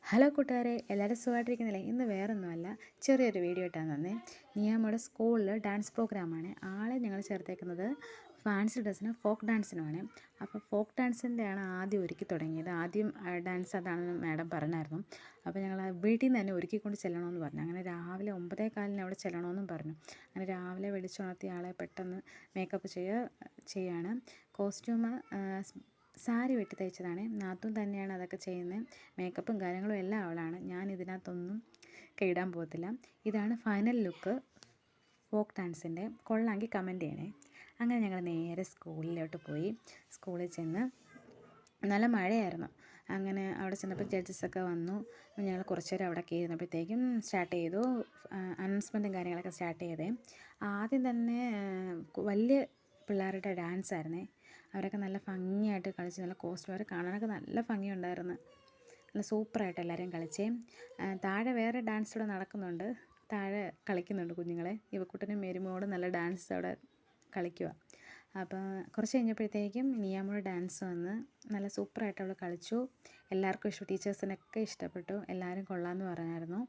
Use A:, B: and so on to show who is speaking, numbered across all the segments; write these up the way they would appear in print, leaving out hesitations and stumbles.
A: Hello കൂട്ടുകാരെ, എല്ലാവരും സുഖമായിട്ടിരിക്കുന്നില്ലേ? ഇന്ന് വേറൊന്നുമല്ല, ചെറിയൊരു വീഡിയോ ഇട്ടാൽ തന്നെ. നിയാമ്മയുടെ സ്കൂളിൽ ഡാൻസ് പ്രോഗ്രാമാണ്. ആളെ ഞങ്ങൾ ചേർത്തേക്കുന്നത് ഫാൻസി ഡ്രസ്സിനും ഫോക്ക് ഡാൻസിനുമാണ്. അപ്പോൾ ഫോക്ക് ഡാൻസിൻ്റെയാണ് ആദ്യം ഒരുക്കി തുടങ്ങിയത്. ആദ്യം ഡാൻസ് അതാണെന്ന് മാഡം പറഞ്ഞായിരുന്നു. അപ്പോൾ ഞങ്ങൾ വീട്ടിൽ നിന്ന് തന്നെ ഒരുക്കിക്കൊണ്ട് ചെല്ലണമെന്ന് പറഞ്ഞു. അങ്ങനെ രാവിലെ 9:15 അവിടെ ചെല്ലണമെന്നും പറഞ്ഞു. അങ്ങനെ രാവിലെ വിളിച്ചുണർത്തിയ ആളെ പെട്ടെന്ന് മേക്കപ്പ് ചെയ്യാണ്. കോസ്റ്റ്യൂം സാരി വെട്ടി തയ്ച്ചതാണ്. നാത്തൂൻ തന്നെയാണ് അതൊക്കെ ചെയ്യുന്നത്. മേക്കപ്പും കാര്യങ്ങളും എല്ലാം അവളാണ്. ഞാൻ ഇതിനകത്തൊന്നും ഇടാൻ പോകത്തില്ല. ഇതാണ് ഫൈനൽ ലുക്ക് ഫോക്ക് ഡാൻസിൻ്റെ. കൊള്ളാമെങ്കിൽ കമൻറ്റ് ചെയ്യണേ. അങ്ങനെ ഞങ്ങൾ നേരെ സ്കൂളിലോട്ട് പോയി. സ്കൂളിൽ ചെന്ന് നല്ല മഴയായിരുന്നു. അങ്ങനെ അവിടെ ചെന്നപ്പോൾ ജഡ്ജസൊക്കെ വന്നു. ഞങ്ങൾ കുറച്ച് നേരം അവിടെ ഇരുന്നപ്പോഴത്തേക്കും സ്റ്റാർട്ട് ചെയ്തു. അനൗൺസ്മെൻറ്റും കാര്യങ്ങളൊക്കെ സ്റ്റാർട്ട് ചെയ്തേ. ആദ്യം തന്നെ വലിയ പിള്ളേരുടെ ഡാൻസ് ആയിരുന്നേ. അവരൊക്കെ നല്ല ഭംഗിയായിട്ട് കളിച്ച്, നല്ല കോസ്റ്റ്യൂം, അവരെ കാണാനൊക്കെ നല്ല ഭംഗിയുണ്ടായിരുന്നു. നല്ല സൂപ്പറായിട്ട് എല്ലാവരെയും കളിച്ചേ. താഴെ വേറെ ഡാൻസ് ഇവിടെ നടക്കുന്നുണ്ട്. താഴെ കളിക്കുന്നുണ്ട് കുഞ്ഞുങ്ങളെ. ഇവക്കുട്ടനും മേരിമോളും നല്ല ഡാൻസ് അവിടെ കളിക്കുക. അപ്പോൾ കുറച്ച് കഴിഞ്ഞപ്പോഴത്തേക്കും നിയാമ്മയുടെ ഡാൻസ് വന്ന് നല്ല സൂപ്പറായിട്ട് അവൾ കളിച്ചു. എല്ലാവർക്കും ടീച്ചേഴ്സിനൊക്കെ ഇഷ്ടപ്പെട്ടു. എല്ലാവരും കൊള്ളാമെന്ന് പറഞ്ഞായിരുന്നു.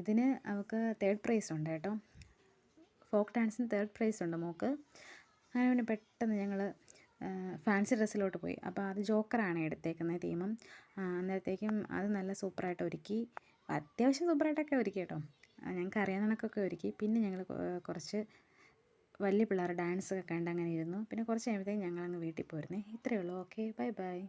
A: ഇതിന് അവൾക്ക് 3rd പ്രൈസ് ഉണ്ട് കേട്ടോ. ഫോക്ക് ഡാൻസിന് 3rd പ്രൈസ് ഉണ്ട് മോൾക്ക്. അങ്ങനെ പിന്നെ പെട്ടെന്ന് ഞങ്ങൾ ഫാൻസി ഡ്രസ്സിലോട്ട് പോയി. അപ്പോൾ അത് ജോക്കറാണ് എടുത്തേക്കുന്നത് തീമും. അന്നേരത്തേക്കും അത് നല്ല സൂപ്പറായിട്ട് ഒരുക്കി. അത്യാവശ്യം സൂപ്പറായിട്ടൊക്കെ ഒരുക്കി കേട്ടോ. ഞങ്ങൾക്ക് അറിയാവുന്ന കണക്കൊക്കെ ഒരുക്കി. പിന്നെ ഞങ്ങൾ കുറച്ച് വലിയ പിള്ളേർ ഡാൻസൊക്കെ കണ്ട് അങ്ങനെ ഇരുന്നു. പിന്നെ കുറച്ച് കഴിയുമ്പോഴത്തേക്കും ഞങ്ങളങ്ങ് വീട്ടിൽ പോരുന്നേ. ഇത്രയേ ഉള്ളൂ. Okay, bye bye.